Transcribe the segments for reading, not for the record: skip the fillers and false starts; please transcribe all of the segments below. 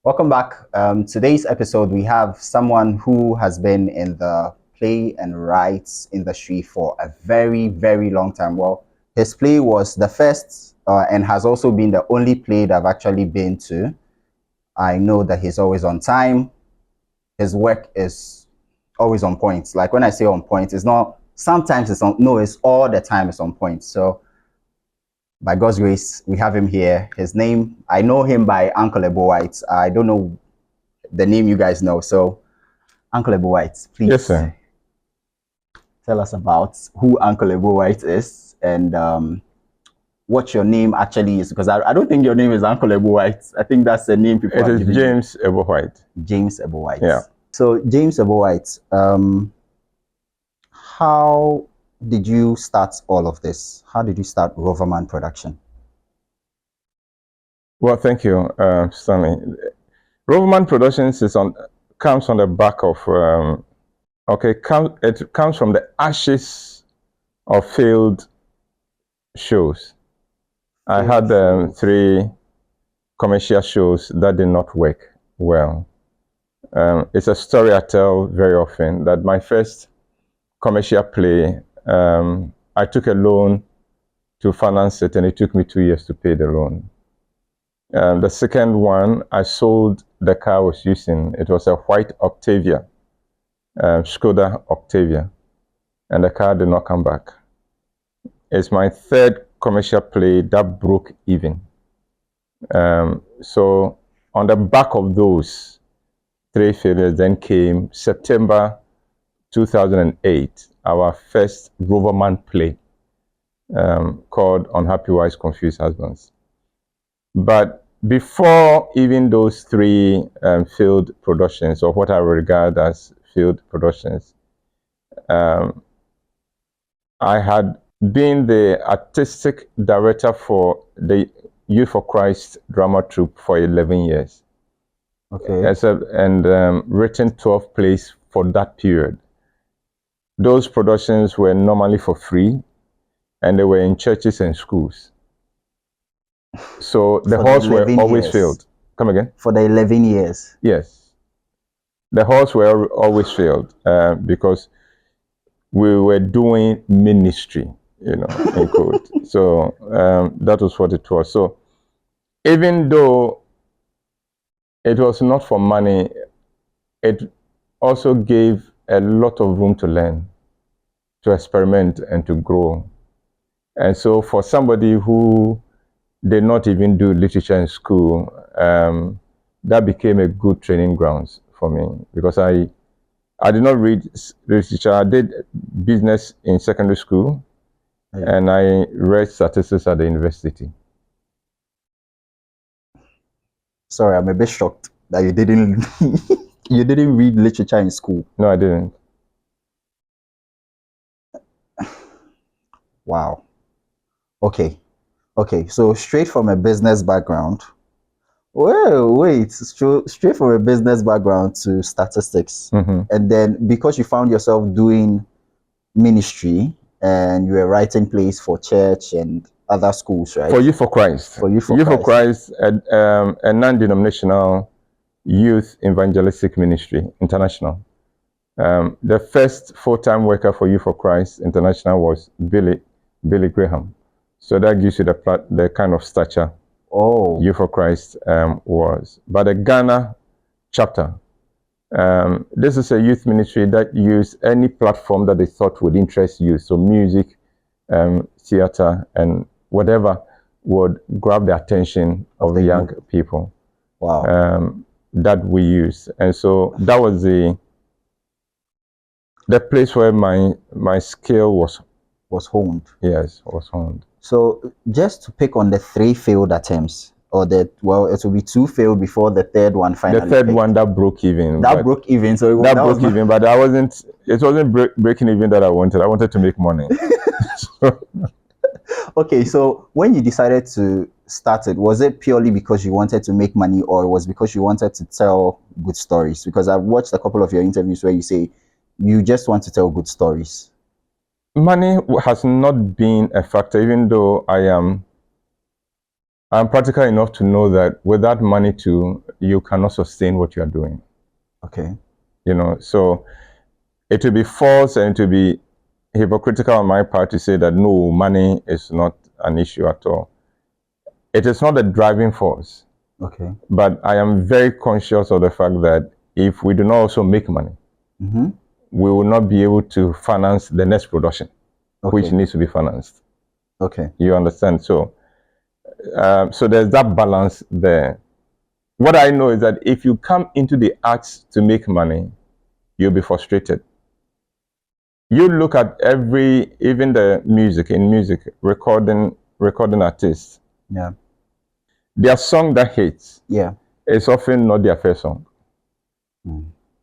Welcome back. Today's episode, we have someone who has been in the play and writes industry for a very, very long time. Well, his play was the first and has also been the only play that I've actually been to. I know that he's always on time. His work is always on point. Like when I say on point, it's not sometimes it's on, no, it's all the time it's on point. So by God's grace, we have him here. His name, I know him by Uncle Ebo Whyte. I don't know the name you guys know. So, Uncle Ebo Whyte, please Yes, sir. tell us about who Uncle Ebo Whyte is and what your name actually is. Because I don't think your name is Uncle Ebo Whyte. I think that's the name people It have is given you. James Ebo Whyte. James Ebo Whyte. Yeah. So, James Ebo Whyte, how did you start all of this? How did you start Roverman production? Well, thank you, Stanley. Roverman Productions comes on the back of it comes from the ashes of failed shows. I had shows. 3 commercial shows that did not work well. It's a story I tell very often that my first commercial play, I took a loan to finance it, and it took me 2 years to pay the loan. The second one, I sold the car I was using. It was a white Octavia, Skoda Octavia, and the car did not come back. It's my third commercial play that broke even. So on the back of those 3 failures, then came September 2008, our first Roverman play called Unhappy Wives, Confused Husbands. But before even those 3 field productions, or what I regard as field productions, I had been the artistic director for the Youth for Christ drama troupe for 11 years. Okay. And written 12 plays for that period. Those productions were normally for free, and they were in churches and schools. So the halls were always filled. Come again? For the 11 years? Yes. The halls were always filled because we were doing ministry, in quote. So that was what it was. So even though it was not for money, it also gave a lot of room to learn, to experiment, and to grow. And so for somebody who did not even do literature in school, that became a good training grounds for me, because I did not read literature. I did business in secondary school, and I read statistics at the university. Sorry, I'm a bit shocked that you didn't you didn't read literature in school. No, I didn't. Wow. Okay. So straight from a business background. Well, wait, straight from a business background to statistics. And then because you found yourself doing ministry and you were writing plays for church and other schools, right? For Youth for Christ. For Youth for Youth for Christ. Christ, a non-denominational youth evangelistic ministry, international. The first full-time worker for Youth for Christ International was Billy Graham. So that gives you the kind of stature Youth for Christ was. But the Ghana chapter, this is a youth ministry that used any platform that they thought would interest youth. So music, theater, and whatever would grab the attention of the young people. Wow. That we use. And so that was the place where my skill was honed. Yes, was honed. So just to pick on the 3 failed attempts, or it will be 2 failed before the third one finally. The third one that broke even. That broke even. So that broke even, but it wasn't breaking even that I wanted. I wanted to make money. Okay, so when you decided to start it, was it purely because you wanted to make money, or it was because you wanted to tell good stories? Because I've watched a couple of your interviews where you say you just want to tell good stories. Money has not been a factor, even though I am I'm practical enough to know that without money too, you cannot sustain what you are doing. Okay. So it will be false and it will be hypocritical on my part to say that no, money is not an issue at all. It is not a driving force. Okay. But I am very conscious of the fact that if we do not also make money, Mm-hmm. we will not be able to finance the next production, which Okay. needs to be financed. Okay. You understand? So there's that balance there. What I know is that if you come into the arts to make money, you'll be frustrated. You look at even the music, recording artists, Yeah. their song that hits Yeah. is often not their first song,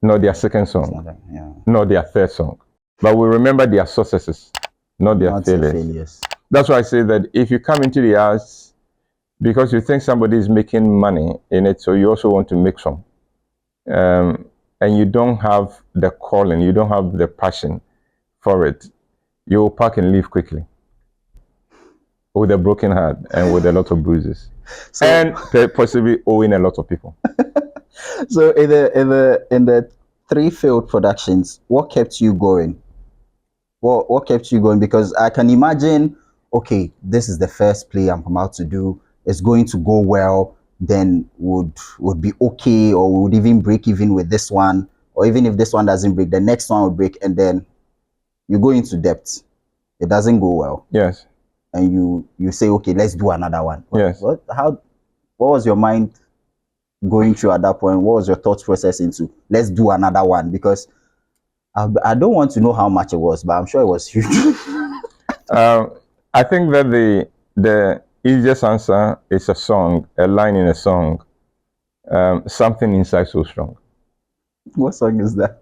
not their second It's song, not that, yeah. not their third song. But we remember their successes, not their Not the failures. failures. That's why I say that if you come into the arts because you think somebody is making money in it, so you also want to make some, and you don't have the calling, you don't have the passion for it, you will pack and leave quickly with a broken heart and with a lot of bruises, and possibly owing a lot of people. So in the three failed productions, what kept you going? What kept you going? Because I can imagine, okay, this is the first play I'm about to do. It's going to go well. Then would be okay, or would even break even with this one, or even if this one doesn't break, the next one will break, and then you go into debt. It doesn't go well, Yes. and you say, okay, let's do another one. Yes. What was your mind going through at that point? What was your thought process into let's do another one? Because I don't want to know how much it was, but I'm sure it was huge. I think that the easiest answer is a song, a line in a song, something inside so strong. What song is that?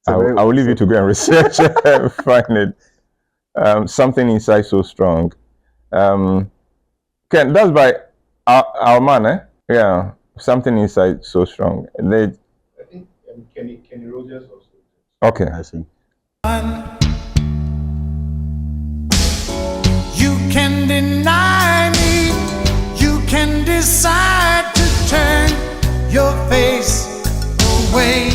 I will leave you to go and research and find it. Something inside so strong. That's by our man, eh? Yeah, something inside so strong. I think Kenny Rogers also. Okay. I see. You can deny me, you can decide to turn your face away.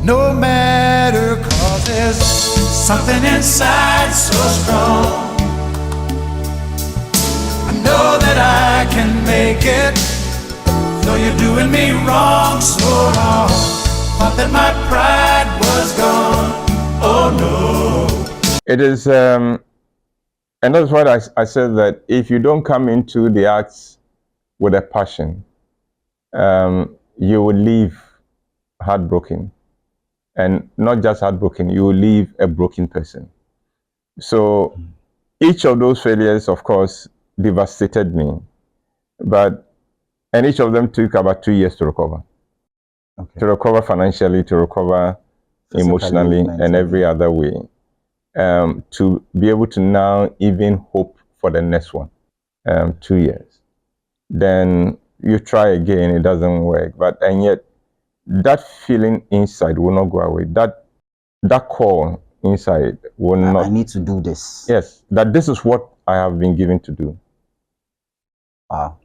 No matter, 'cause there's something inside so strong. I know that I can make it, though you're doing me wrong, so wrong. Thought that my pride was gone, oh no. It is, and that's why I said that if you don't come into the arts with a passion, you will leave heartbroken. And not just heartbroken, you will leave a broken person. So each of those failures, of course, devastated me. And each of them took about 2 years to recover. Okay. To recover financially, to recover Physically, emotionally, and mentally. every other way. To be able to now even hope for the next one. 2 years. Then you try again, it doesn't work. And yet, that feeling inside will not go away. That call inside will not. I need to do this. Yes, that this is what I have been given to do. Wow.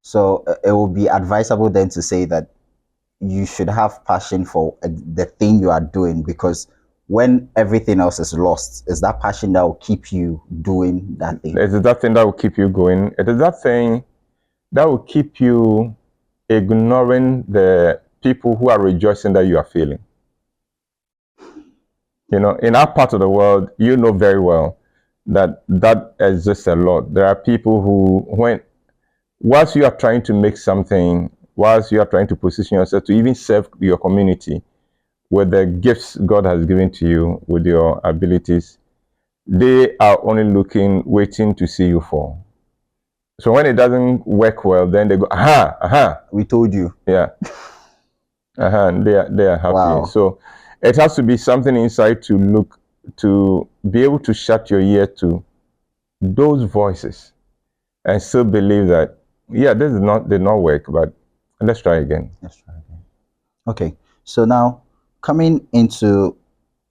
So it will be advisable then to say that you should have passion for the thing you are doing, because when everything else is lost, is that passion that will keep you doing that thing. It is that thing that will keep you going. It is that thing that will keep you ignoring the people who are rejoicing that you are failing. In our part of the world, you know very well that exists a lot. There are people who, whilst you are trying to make something, whilst you are trying to position yourself to even serve your community with the gifts God has given to you, with your abilities, they are only waiting to see you fall. So when it doesn't work well, then they go, aha, we told you. Yeah. And they are happy. Wow. So it has to be something inside to be able to shut your ear to those voices and still believe that, yeah, this did not work, but let's try again. Let's try again. Okay. So now coming into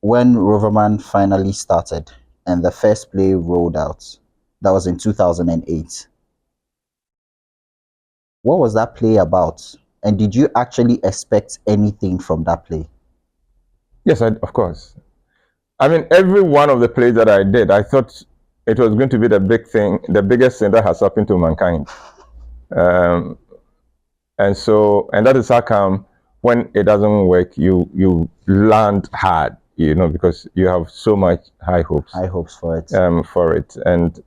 when Roverman finally started, and the first play rolled out. That was in 2008. What was that play about? And did you actually expect anything from that play? Yes, of course. I mean, every one of the plays that I did, I thought it was going to be the big thing, the biggest thing that has happened to mankind. And that is how come when it doesn't work, you land hard, because you have so much high hopes. High hopes for it. And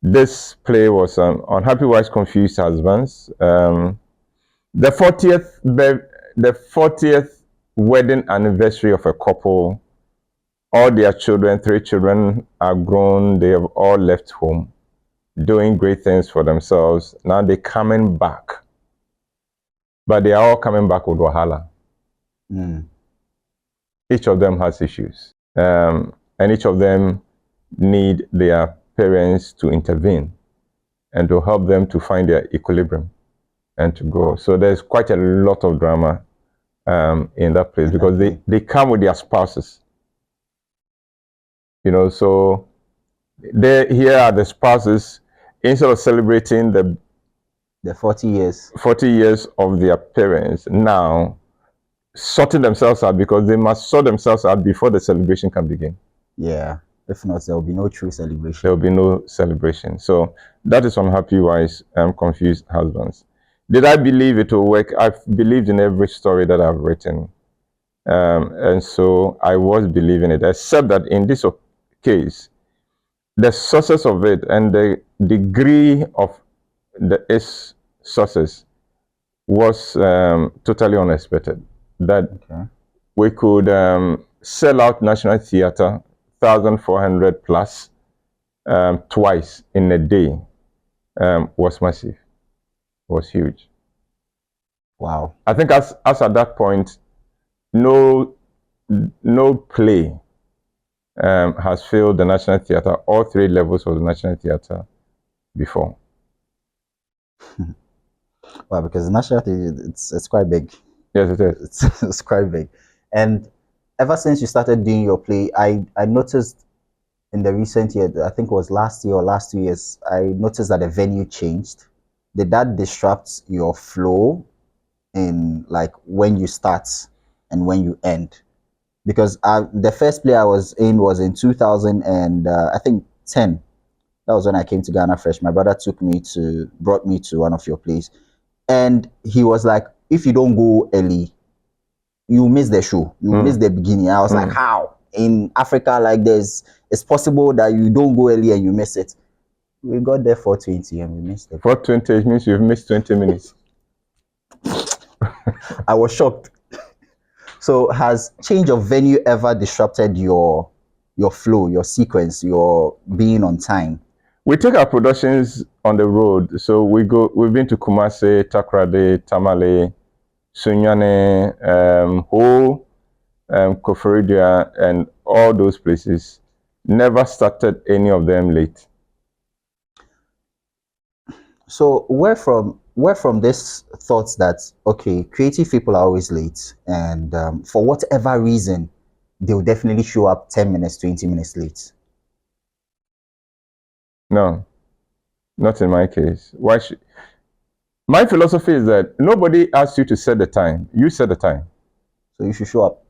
this play was Unhappy Wives, Confused Husbands. The 40th wedding anniversary of a couple. All their children, 3 children, are grown. They have all left home, doing great things for themselves. Now they're coming back. But they are all coming back with wahala. Each of them has issues. And each of them need their parents to intervene and to help them to find their equilibrium and to go. So there's quite a lot of drama in that place because they come with their spouses. So here are the spouses, instead of celebrating the 40 years of their parents, now sorting themselves out because they must sort themselves out before the celebration can begin. Yeah, if not, there will be no true celebration. There will be no celebration. So that is Unhappy Wives, Confused Husbands. Did I believe it will work? I've believed in every story that I've written. And so I was believing it, except that in this case, the sources of it and the degree of its sources was totally unexpected. That we could sell out National Theatre, 1,400 plus, twice in a day, was massive, was huge. Wow. I think as at that point, no play has filled the National Theatre, all 3 levels of the National Theatre before. Wow, because the National Theatre, it's quite big. Yes, it is. It's quite big. And ever since you started doing your play, I noticed in the recent year, I think it was last year or last 2 years, I noticed that the venue changed. Did that disrupt your flow in like when you start and when you end? Because the first play I was in was in 2000 and I think 10. That was when I came to Ghana fresh. My brother brought me to one of your plays, and he was like, "If you don't go early, you miss the show. You miss the beginning." I was like, "How? In Africa, like this, it's possible that you don't go early and you miss it." We got there 4:20 and we missed it. 4:20 means you've missed 20 minutes. I was shocked. So has change of venue ever disrupted your flow, your sequence, your being on time? We take our productions on the road. So we've been to Kumasi, Takoradi, Tamale, Sunyane, Ho, Koforidua, and all those places. Never started any of them late. So where from this thought that, okay, creative people are always late, and for whatever reason, they'll definitely show up 10 minutes, 20 minutes late? No, not in my case. My philosophy is that nobody asks you to set the time. You set the time. So you should show up.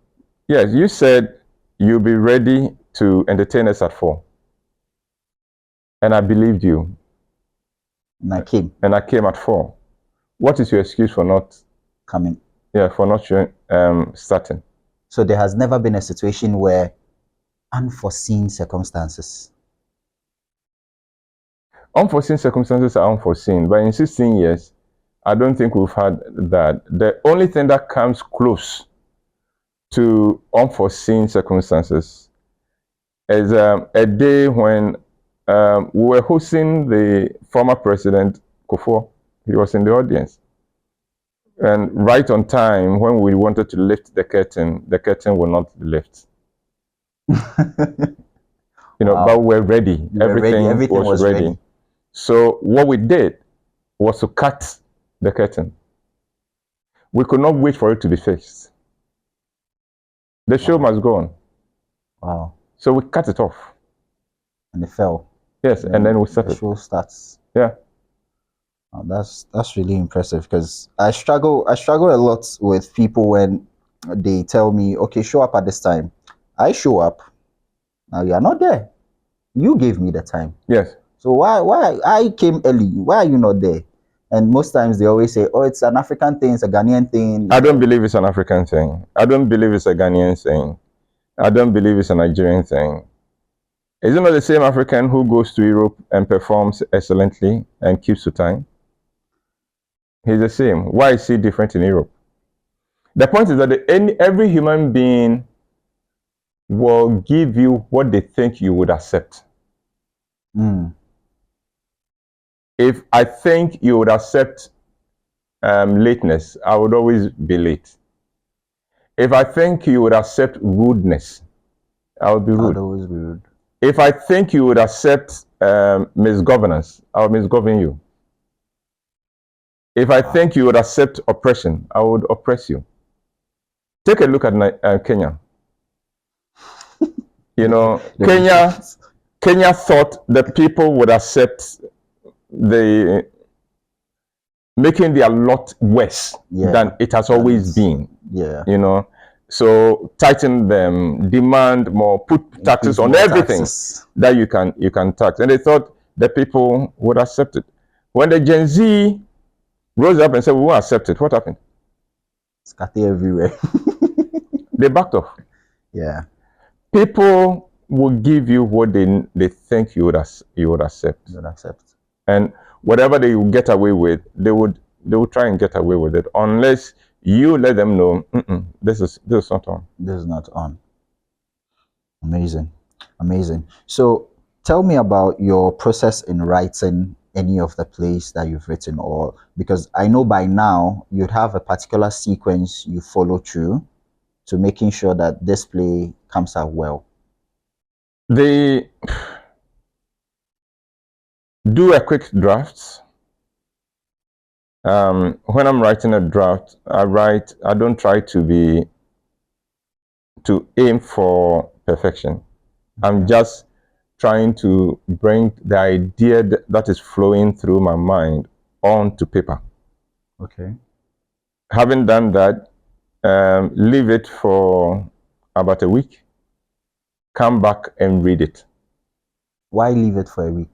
Yes, you said you'll be ready to entertain us at 4. And I believed you. And I came. And I came at 4. What is your excuse for not coming? Yeah, for not starting. So there has never been a situation where unforeseen circumstances. Unforeseen circumstances are unforeseen, but in 16 years, I don't think we've had that. The only thing that comes close to unforeseen circumstances is a day when we were hosting the former president, Kufuor. He was in the audience. And right on time, when we wanted to lift the curtain will not lift. Wow. But we're ready. Everything was ready. So what we did was to cut the curtain. We could not wait for it to be fixed. The show must go on. Wow. So we cut it off. And it fell. Yes, and then we the started. show starts. Yeah. Oh, that's really impressive because I struggle a lot with people when they tell me, okay, show up at this time. I show up. Now you are not there. You gave me the time. Yes. So why I came early? Why are you not there? And most times they always say, oh, it's an African thing, it's a Ghanaian thing. I don't believe it's an African thing. I don't believe it's a Ghanaian thing. I don't believe it's a Nigerian thing. Is it not the same African who goes to Europe and performs excellently and keeps to time? He's the same. Why is he different in Europe? The point is that every human being will give you what they think you would accept. If I think you would accept lateness, I would always be late. If I think you would accept rudeness, I would be rude. I'd always be rude. If I think you would accept misgovernance, I will misgovern you. If I think you would accept oppression, I would oppress you. Take a look at Kenya. You know, Kenya thought that people would accept making their lot worse than it has always been. Yeah. You know, so tighten them, demand more, put taxes on everything that you can tax. And they thought that people would accept it. When the Gen Z rose up and said, we won't accept it, what happened? Scatter everywhere. They backed off. Yeah. People will give you what they think you would accept. You would accept. And whatever they will get away with, they would try and get away with it unless you let them know this is not on. This is not on. Amazing. So tell me about your process in writing any of the plays that you've written, or because I know by now you'd have a particular sequence you follow through to making sure that this play comes out well. They do a quick draft. When I'm writing a draft, I don't try to aim for perfection. I'm just trying to bring the idea that is flowing through my mind onto paper. Okay. Having done that, leave it for about a week, come back and read it. Why leave it for a week?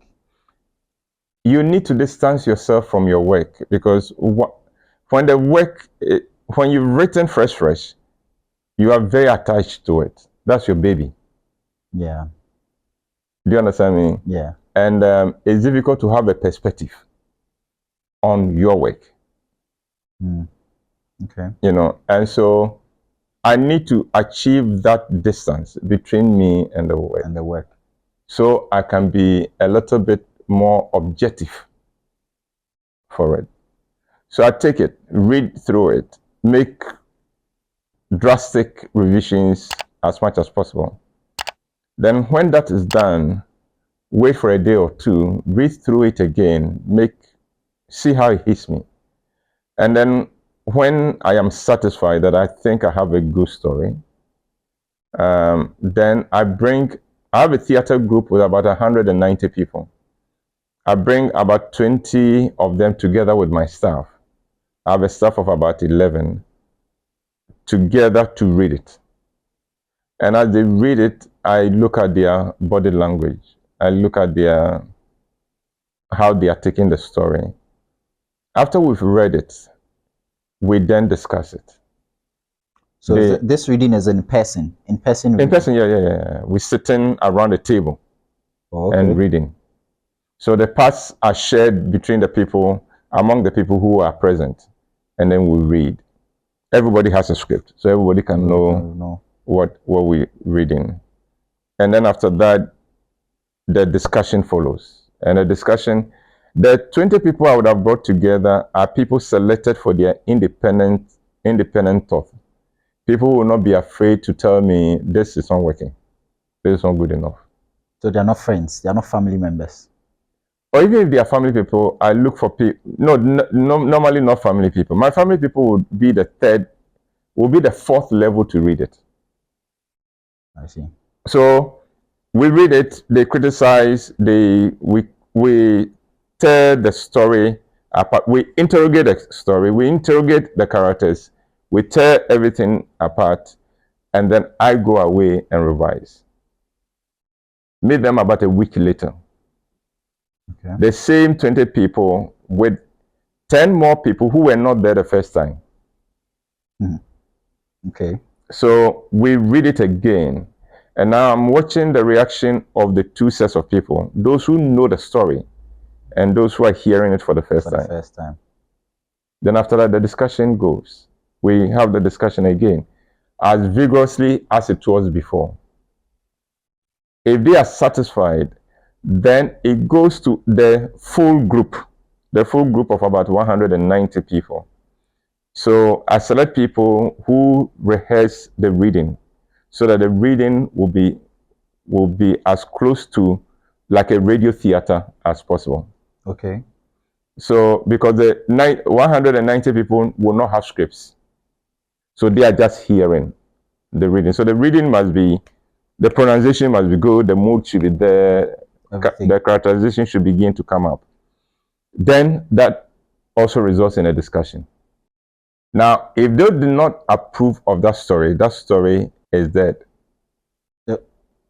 You need to distance yourself from your work, because when you've written fresh, you are very attached to it. That's your baby. Yeah. Do you understand me? Yeah. And it's difficult to have a perspective on your work. Okay. You know, and so I need to achieve that distance between me and the work. So I can be a little bit more objective for it. So I take it, read through it, make drastic revisions as much as possible. Then when that is done, wait for a day or two, read through it again, see how it hits me. And then when I am satisfied that I think I have a good story, then I have a theater group with about 190 people. I bring about 20 of them together with my staff. I have a staff of about 11 together to read it. And as they read it, I look at their body language. I look at how they are taking the story. After we've read it, we then discuss it. So this reading is in person? In person reading? In person, yeah. We're sitting around a table and reading. So the parts are shared between among the people who are present, and then we read. Everybody has a script, so everybody can know what we're reading. And then after that, the discussion follows. And the 20 people I would have brought together are people selected for their independent thought. People will not be afraid to tell me, this is not working, this is not good enough. So they're not friends, they're not family members? Or even if they are family people, I look for people. No, normally not family people. My family people would be the fourth level to read it. I see. So we read it, they criticize, we tear the story apart, we interrogate the story, we interrogate the characters, we tear everything apart, and then I go away and revise. Meet them about a week later. Okay. The same 20 people with 10 more people who were not there the first time. Okay. So we read it again. And now I'm watching the reaction of the two sets of people, those who know the story and those who are hearing it for the first time. Then after that, the discussion goes. We have the discussion again, as vigorously as it was before. If they are satisfied, then it goes to the full group of about 190 people. So I select people who rehearse the reading so that the reading will be as close to like a radio theater as possible. Okay. So because the 190 people will not have scripts, so they are just hearing the reading. So the reading must be, the pronunciation must be good, the mood should be there, the characterization should begin to come up. Then that also results in a discussion. Now, if they do not approve of that story is dead.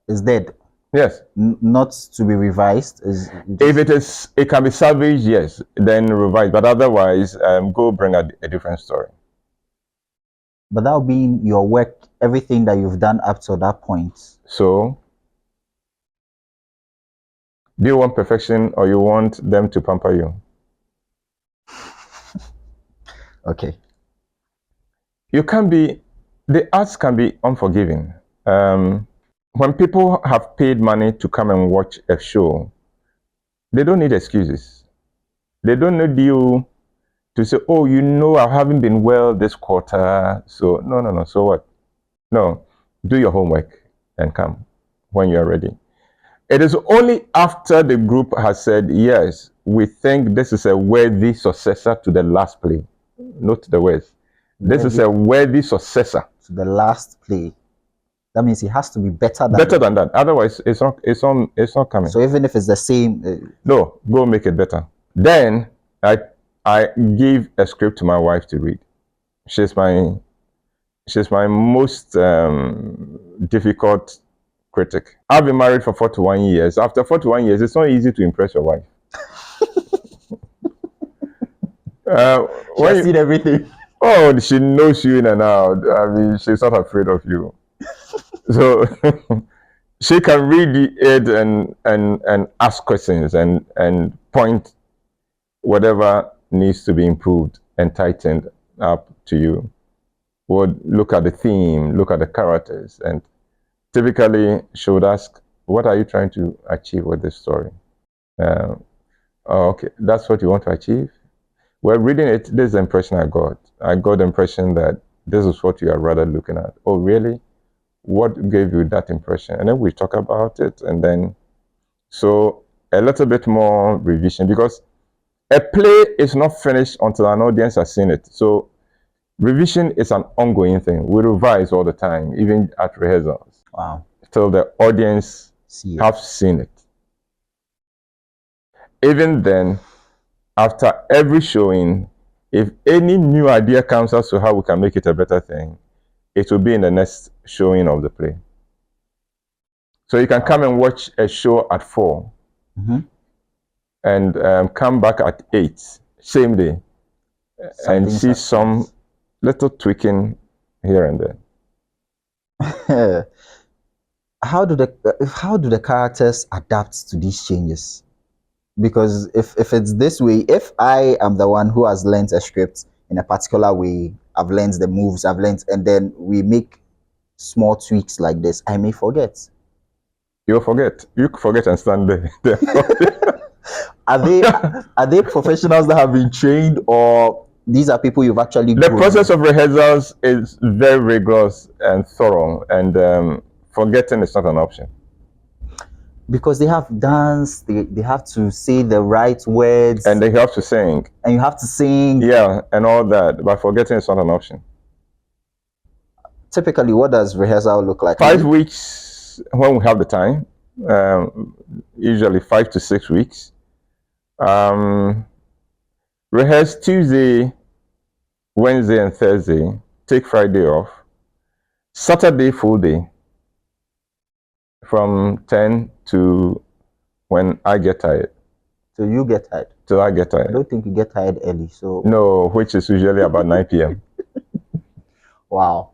Is dead? Yes. Not to be revised? If it can be salvaged, yes, then revise. But otherwise, go bring a different story. But that will be your work, everything that you've done up to that point. So, do you want perfection or you want them to pamper you? Okay. The arts can be unforgiving. When people have paid money to come and watch a show, they don't need excuses. They don't need you to say, oh, I haven't been well this quarter. So, no. So what? No, do your homework and come when you're ready. It is only after the group has said, yes, we think this is a worthy successor to the last play. Note the words. This is a worthy successor to the last play. That means it has to be better than that. Otherwise, it's not coming. So even if it's the same, no, go make it better. Then I give a script to my wife to read. She's my most difficult critic. I've been married for 41 years. After 41 years, it's not easy to impress your wife. She's seen everything. Oh, she knows you in and out. I mean, she's not afraid of you. So she can read it and ask questions and point whatever needs to be improved and tightened up to you. Would look at the theme, look at the characters, and typically she would ask, what are you trying to achieve with this story? Oh, okay, that's what you want to achieve? Well, reading it, this is the impression I got. I got the impression that this is what you are rather looking at. Oh, really? What gave you that impression? And then we talk about it, and then so a little bit more revision, because a play is not finished until an audience has seen it. So revision is an ongoing thing. We revise all the time, even at rehearsals. Wow. Till the audience have seen it. Even then, after every showing, if any new idea comes as to how we can make it a better thing, it will be in the next showing of the play. So you can come and watch a show at 4 and come back at 8, same day, and see some little tweaking here and there. How do the characters adapt to these changes? Because if it's this way, if I am the one who has learned a script in a particular way, I've learned the moves, and then we make small tweaks like this, I may forget. You'll forget. You forget and stand there. Are they professionals that have been trained, or these are people you've actually The process of rehearsals is very rigorous and thorough, and forgetting is not an option. Because they have dance, they have to say the right words. And they have to sing. And you have to sing. Yeah, and all that. But forgetting is not an option. Typically, what does rehearsal look like? 5 weeks when we have the time. usually 5 to 6 weeks. Rehearse Tuesday, Wednesday, and Thursday. Take Friday off. Saturday full day from 10 to when I get tired. So you get tired? Till I get I tired. don't think you get tired early. So No, which is usually about 9 p.m. Wow.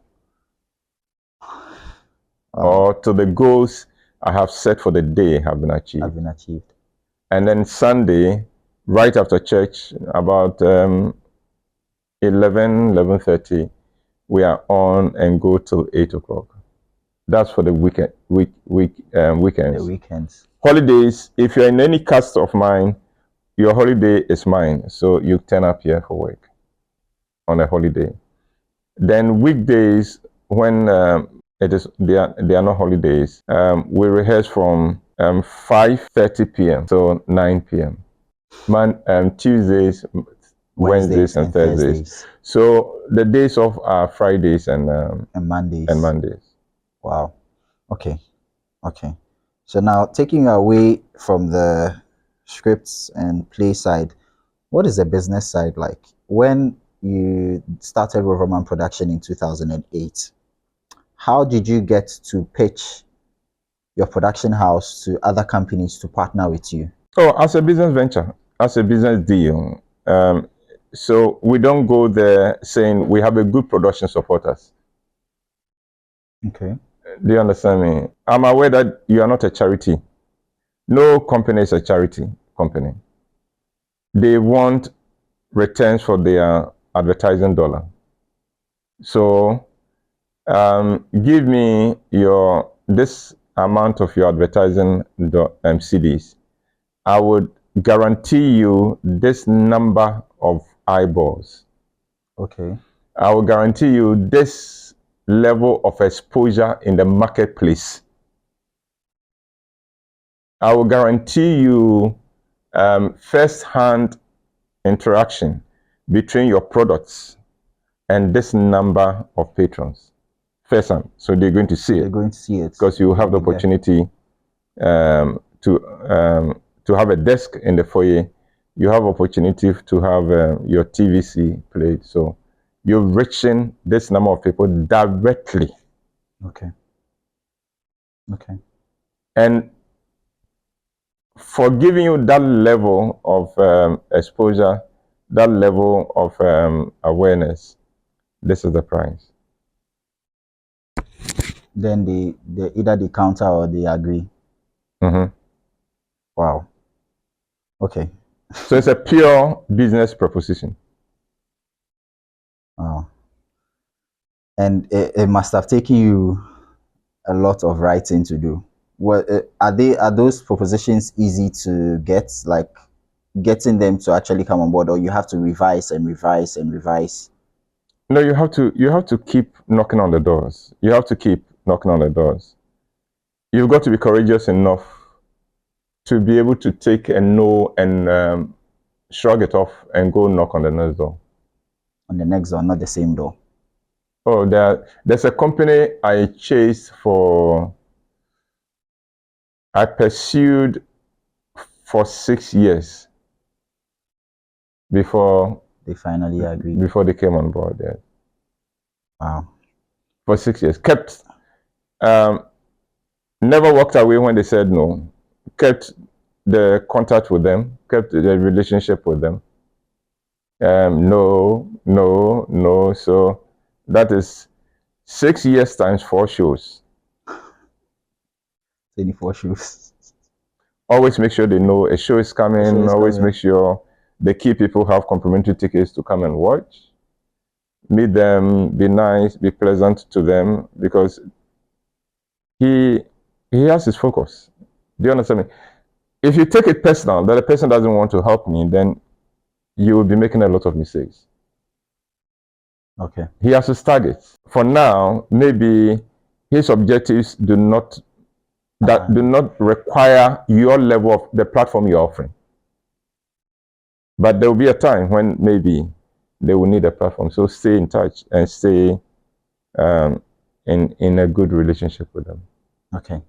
Or till the goals I have set for the day have been achieved. Have been achieved. And then Sunday, right after church, about 11:30, we are on and go till 8 o'clock. That's for the weekends. The weekends. Holidays, if you're in any cast of mine, your holiday is mine. So you turn up here for work on a holiday. Then weekdays, when they are not holidays, we rehearse from 5:30 p.m. to 9 p.m. Tuesdays, Wednesdays, and Thursdays. So the days off are Fridays and Mondays. Wow. Okay. So now, taking away from the scripts and play side, what is the business side like? When you started Roverman production in 2008, how did you get to pitch your production house to other companies to partner with you? Oh, as a business venture, as a business deal. So we don't go there saying we have a good production, support us. Okay. Do you understand me? I'm aware that you are not a charity. No company is a charity company. They want returns for their advertising dollar. So give me this amount of your advertising CDs. I would guarantee you this number of eyeballs. Okay. I will guarantee you this level of exposure in the marketplace. I will guarantee you first-hand interaction between your products and this number of patrons. First-hand, so they're going to see it. They're going to see it because you have the opportunity to have a desk in the foyer. You have opportunity to have your TVC played. So you're reaching this number of people directly. Okay. And for giving you that level of exposure, that level of awareness, this is the price. Then they either they counter or they agree. Mm-hmm. Wow. Okay. So it's a pure business proposition. Wow. And it must have taken you a lot of writing to do. Well, are those propositions easy to get, like getting them to actually come on board, or you have to revise and revise and revise? No, you have to keep knocking on the doors. You have to keep knocking on the doors. You've got to be courageous enough to be able to take a no and shrug it off and go knock on the next door. On the next door, not the same door. Oh, there's a company I chased for. I pursued for 6 years before they finally agreed. Before they came on board. Yeah. Wow. For 6 years, kept never walked away when they said no. Kept the contact with them. Kept the relationship with them. No. So that is 6 years times 4 shows. 24 shows. Always make sure they know a show is coming. Always make sure the key people have complimentary tickets to come and watch. Meet them, be nice, be pleasant to them, because he has his focus. Do you understand me? If you take it personal that a person doesn't want to help me, then you will be making a lot of mistakes. Okay. He has his targets. For now, maybe his objectives do not require your level of the platform you're offering. But there will be a time when maybe they will need a platform. So stay in touch and stay in a good relationship with them. Okay.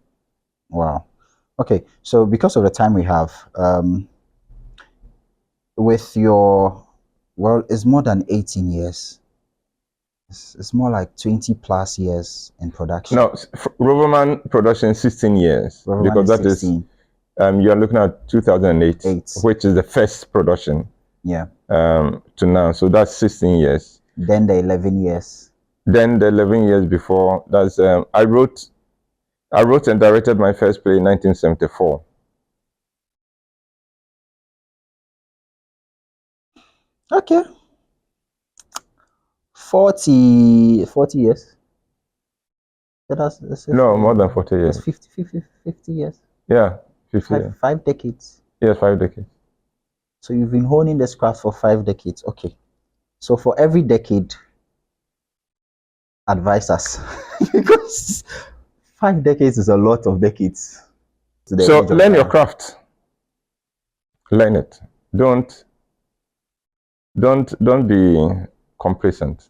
Wow. Okay, so because of the time we have, with your, well, it's more than 18 years. It's more like 20 plus years in production. No, Roverman production 16 years, Roverman because is that is 16. you're looking at 2008, Eight. which is the first production Yeah. to now. So that's 16 years. Then the 11 years. Then the 11 years before, that's I wrote and directed my first play in 1974. Okay. 40 years. That's No, more than 40 years. That's 50 years. Yeah, 50 years. 5 decades. Yes, 5 decades. So you've been honing this craft for 5 decades. Okay. So for every decade, advise us. Because 5 decades is a lot of decades. So learn your craft. Learn it. Don't be complacent,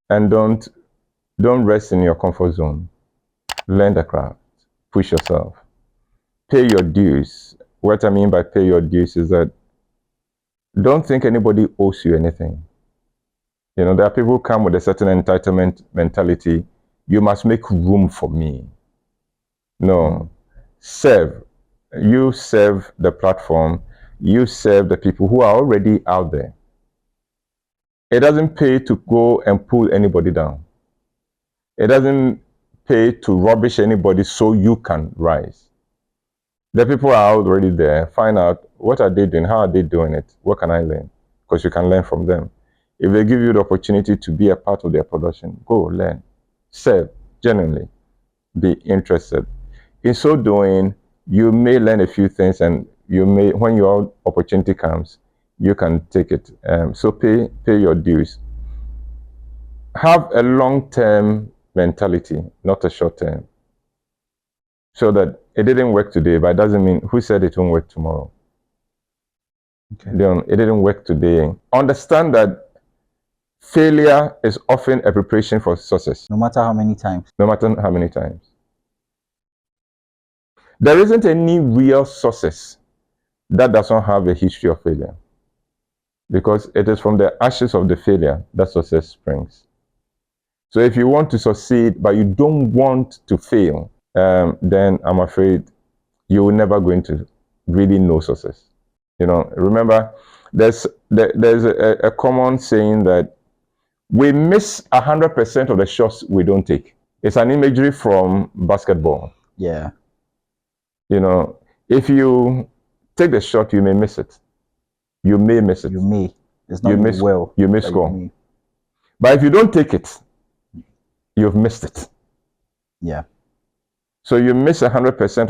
and don't rest in your comfort zone. Learn the craft. Push yourself. Pay your dues. What I mean by pay your dues is that don't think anybody owes you anything. You know, there are people who come with a certain entitlement mentality. You must make room for me. No. Serve. You serve the platform. You serve the people who are already out there. It doesn't pay to go and pull anybody down. It doesn't pay to rubbish anybody so you can rise. The people are already there. Find out what are they doing, how are they doing it, what can I learn? Because you can learn from them. If they give you the opportunity to be a part of their production, go learn, serve, genuinely, be interested. In so doing, you may learn a few things, and you may, when your opportunity comes, you can take it. So pay your dues. Have a long-term mentality, not a short-term. So that it didn't work today, but it doesn't mean who said it won't work tomorrow. Okay. It didn't work today. Understand that failure is often a preparation for success. No matter how many times. No matter how many times. There isn't any real success that does not have a history of failure. Because it is from the ashes of the failure that success springs. So if you want to succeed, but you don't want to fail, then I'm afraid you're never going to really know success. You know, remember, there's a common saying that we miss 100% of the shots we don't take. It's an imagery from basketball. Yeah. You know, if you take the shot, you may miss it. You may miss it. You may. It's not you miss, well. You may score. But if you don't take it, you've missed it. Yeah. So you miss 100%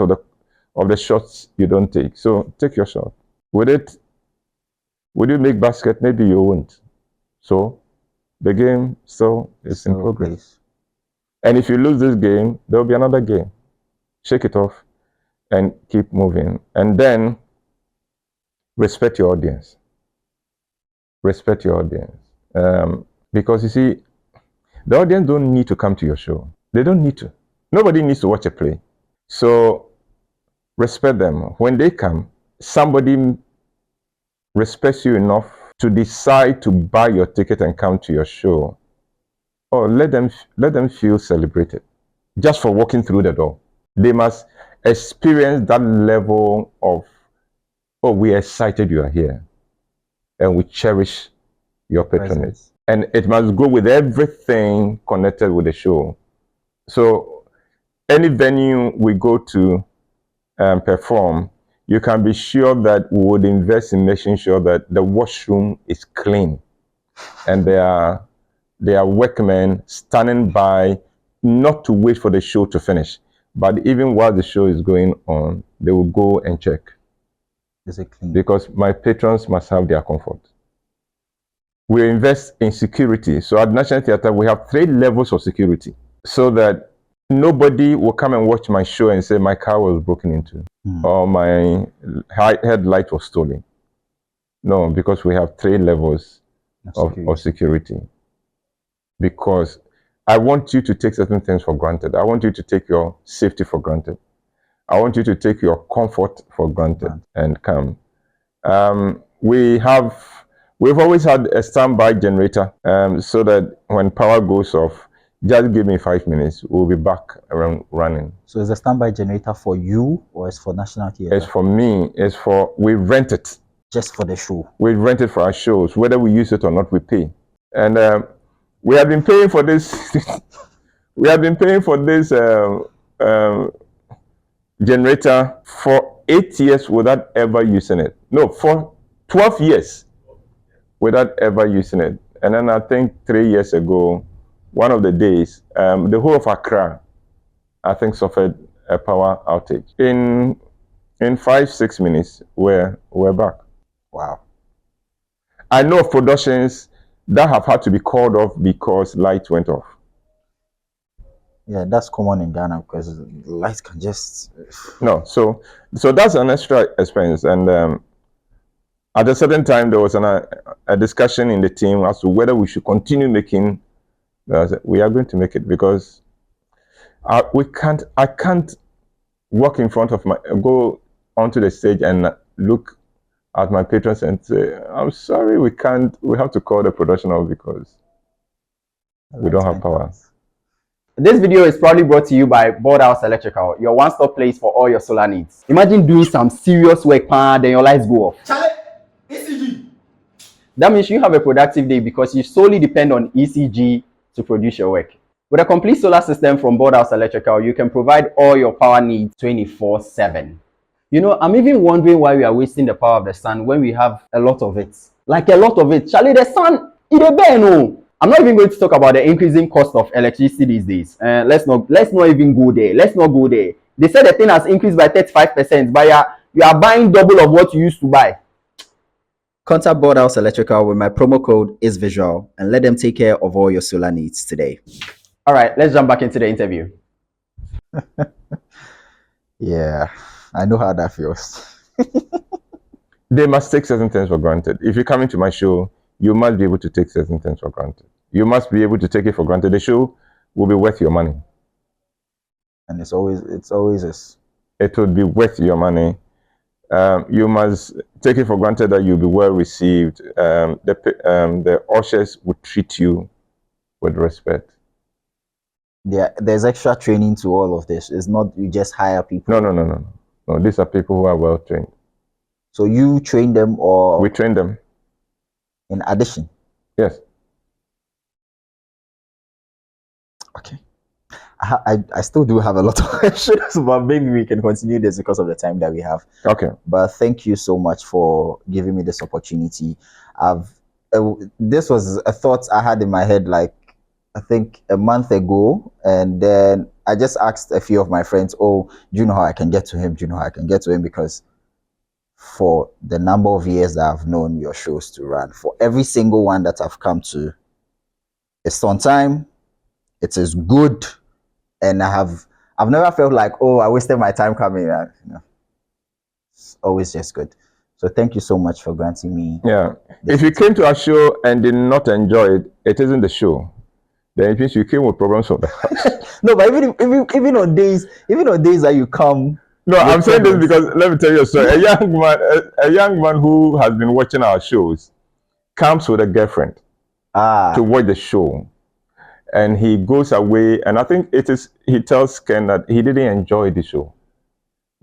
of the shots you don't take. So take your shot. Would you make basket? Maybe you won't. So the game still is in progress. And if you lose this game, there will be another game. Shake it off and keep moving. And then respect your audience. Respect your audience. Because you see, the audience don't need to come to your show. They don't need to. Nobody needs to watch a play. So respect them. When they come, somebody respects you enough to decide to buy your ticket and come to your show. Or let them feel celebrated just for walking through the door. They must experience that level of, oh, we're excited you are here, and we cherish your patronage. And it must go with everything connected with the show. So any venue we go to perform, you can be sure that we would invest in making sure that the washroom is clean, and there are workmen standing by, not to wait for the show to finish, but even while the show is going on, they will go and check. Is it clean? Because my patrons must have their comfort. We invest in security. So at National Theatre, we have 3 levels of security, so that nobody will come and watch my show and say my car was broken into or my headlight was stolen. No, because we have 3 levels of security. Because I want you to take certain things for granted. I want you to take your safety for granted. I want you to take your comfort for granted and come. We've always had a standby generator, so that when power goes off, just give me 5 minutes. We'll be back around running. So is the standby generator for you or is for National Theatre? It's for me. We rent it. Just for the show? We rent it for our shows. Whether we use it or not, we pay. And we have been paying for this. We have been paying for this generator for 8 years without ever using it. No, for 12 years without ever using it. And then I think 3 years ago, one of the days, the whole of Accra, I think, suffered a power outage. In 5-6 minutes, we're back. Wow. I know of productions that have had to be called off because lights went off. Yeah, that's common in Ghana because the lights can just... No, so that's an extra expense. And at a certain time, there was a discussion in the team as to whether we should continue making. We are going to make it because I can't walk in front of go onto the stage and look at my patrons and say, I'm sorry, we can't. We have to call the production off because we don't have power. This video is proudly brought to you by Board House Electrical, your one-stop place for all your solar needs. Imagine doing some serious work, then your lights go off. Charlie, ECG. That means you have a productive day because you solely depend on ECG to produce your work. With a complete solar system from Board House Electrical, you can provide all your power needs 24/7. You know, I'm even wondering why we are wasting the power of the sun when we have a lot of it. Like a lot of it. Charlie, the sun, it a bear, no. I'm not even going to talk about the increasing cost of electricity these days. Let's not even go there. Let's not go there. They said the thing has increased by 35%, but you are buying double of what you used to buy. Contact Board House Electrical with my promo code ISVisual and let them take care of all your solar needs today. All right, let's jump back into the interview. Yeah, I know how that feels. They must take certain things for granted. If you come into my show, you must be able to take certain things for granted. You must be able to take it for granted. The show will be worth your money. And it's always is. It will be worth your money. You must take it for granted that you'll be well received. The ushers will treat you with respect. There's extra training to all of this. It's not you just hire people. No. These are people who are well trained. So you train them, or we train them. In addition? Yes. Okay. I still do have a lot of questions, but maybe we can continue this because of the time that we have. Okay. But thank you so much for giving me this opportunity. This was a thought I had in my head, like, I think a month ago, and then I just asked a few of my friends, oh, do you know how I can get to him? Do you know how I can get to him? Because for the number of years that I've known your shows to run, for every single one that I've come to, it's on time, it is good, and I've never felt like, oh, I wasted my time coming. It's always just good. So thank you so much for granting me. Yeah. If you came to our show and did not enjoy it, it isn't the show. Then it means you came with problems of the house. No, but even on days that you come. No, I'm saying this because let me tell you a story. A young man who has been watching our shows comes with a girlfriend to watch the show, and he goes away. And I think he tells Ken that he didn't enjoy the show.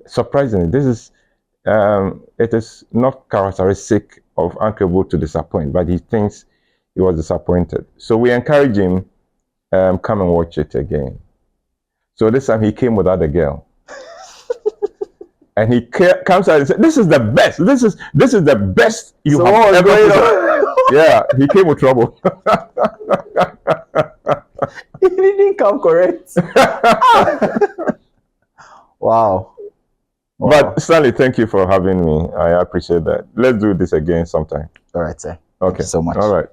Surprisingly, it is not characteristic of Uncle Ebo to disappoint, but he thinks he was disappointed. So we encourage him, come and watch it again. So this time he came without a girl. And he comes out and says, "This is the best. This is the best you have ever done." Yeah, he came with trouble. He didn't come correct. Wow. But Stanley, thank you for having me. I appreciate that. Let's do this again sometime. All right, sir. Okay. Thank you so much. All right.